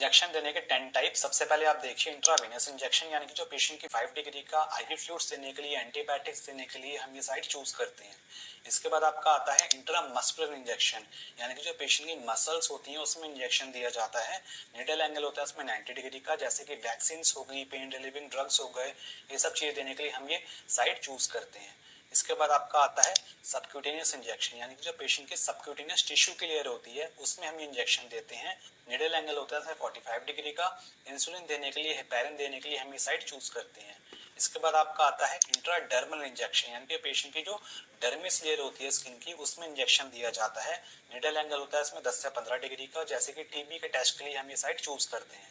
Injection देने के 10 type. सबसे पहले आप देखिए इंट्रावेनस इंजेक्शन, यानी कि जो पेशेंट की 5 डिग्री का आईवी फ्लूइड्स देने के लिए, एंटीबायोटिक्स देने के लिए हम ये साइट चूज करते हैं। इसके बाद आपका आता है इंट्रामस्कुलर इंजेक्शन, यानी कि जो पेशेंट की मसल्स होती हैं उसमें इंजेक्शन दिया जाता है। निडल एंगल होता है उसमें 90 डिग्री का, जैसे कि वैक्सीन हो गई, पेन रिलीविंग ड्रग्स हो गए, ये सब चीजें देने के लिए हम ये साइट चूज करते हैं। इसके बाद आपका आता है सबक्यूटेनियस इंजेक्शन, यानी कि जो पेशेंट की सबक्यूटेनियस टिश्यू की लेयर होती है उसमें हम इंजेक्शन देते हैं। निडल एंगल होता है 45 डिग्री का। इंसुलिन देने के लिए, हेपेरिन देने के लिए हम ये साइट चूज करते हैं। इसके बाद आपका आता है इंट्राडर्मल इंजेक्शन, यानी कि पेशेंट की जो डर्मिस लेयर होती है स्किन की उसमें इंजेक्शन दिया जाता है। निडल एंगल होता है इसमें 10 से 15 डिग्री का, जैसे कि टीबी के टेस्ट के लिए हम ये साइट चूज करते हैं।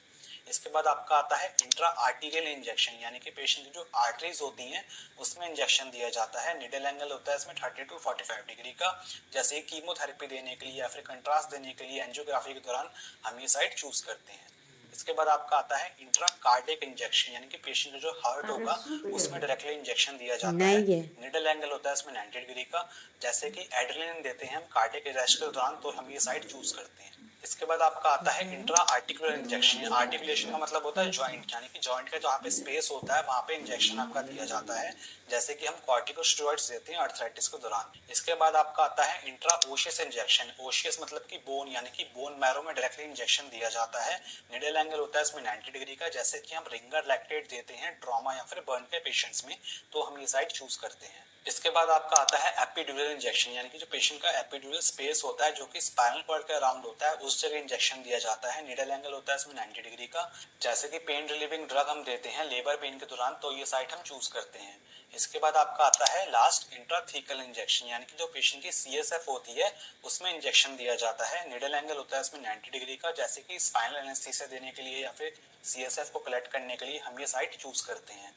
इसके बाद आपका आता है इंट्रा आर्टीरियल इंजेक्शन, यानी कि पेशेंट की जो आर्टरीज होती हैं उसमें इंजेक्शन दिया जाता है। निडल एंगल होता है इसमें 30 टू 45 डिग्री का, जैसे कीमोथेरेपी देने के लिए या फिर कंट्रास्ट देने के लिए एंजियोग्राफी के दौरान हम ये साइट चूज करते हैं। इसके बाद आपका आता है इंट्रा कार्डियक इंजेक्शन, यानी कि पेशेंट का जो हार्ट होगा उसमें डायरेक्टली इंजेक्शन दिया जाता है। निडल एंगल होता है इसमें 90 डिग्री का, जैसे कि एड्रेनालिन देते हैं हम कार्डियक अरेस्ट के दौरान, तो हम ये साइट चूज करते हैं। इसके बाद आपका आता है इंट्रा आर्टिकुलर इंजेक्शन। आर्टिकुलेशन का मतलब होता है जॉइंट, यानी कि जॉइंट का जहाँ पे स्पेस होता है वहां पे इंजेक्शन आपका दिया जाता है, जैसे कि हम कॉर्टिकोस्टेरॉइड्स देते हैं अर्थराइटिस के दौरान। इसके बाद आपका आता है इंट्रा ओशियस इंजेक्शन। ओशियस मतलब कि बोन, यानी कि बोन मैरो में डायरेक्टली इंजेक्शन दिया जाता है। निडल एंगल होता है इसमें 90 डिग्री का, जैसे कि हम रिंगर लैक्टेट देते हैं ट्रॉमा या फिर बर्न के पेशेंट्स में, तो हम ये साइट चूज करते हैं। इसके बाद आपका आता है एपिड्यूरल इंजेक्शन, यानी कि जो पेशेंट का एपिड्यूरल स्पेस होता है जो कि स्पाइनल कॉर्ड के अराउंड होता है उस जगह इंजेक्शन दिया जाता है। निडल एंगल होता है इसमें 90 डिग्री का, जैसे कि पेन रिलीविंग ड्रग हम देते हैं लेबर पेन के दौरान, तो ये साइट हम चूज करते हैं। इसके बाद आपका आता है लास्ट इंट्राथीकल इंजेक्शन, यानी कि जो पेशेंट की सीएसएफ होती है उसमें इंजेक्शन दिया जाता है। निडल एंगल होता है इसमें 90 डिग्री का, जैसे कि स्पाइनल एनेस्थीसिया देने के लिए या फिर सीएसएफ को कलेक्ट करने के लिए हम ये साइट चूज करते हैं।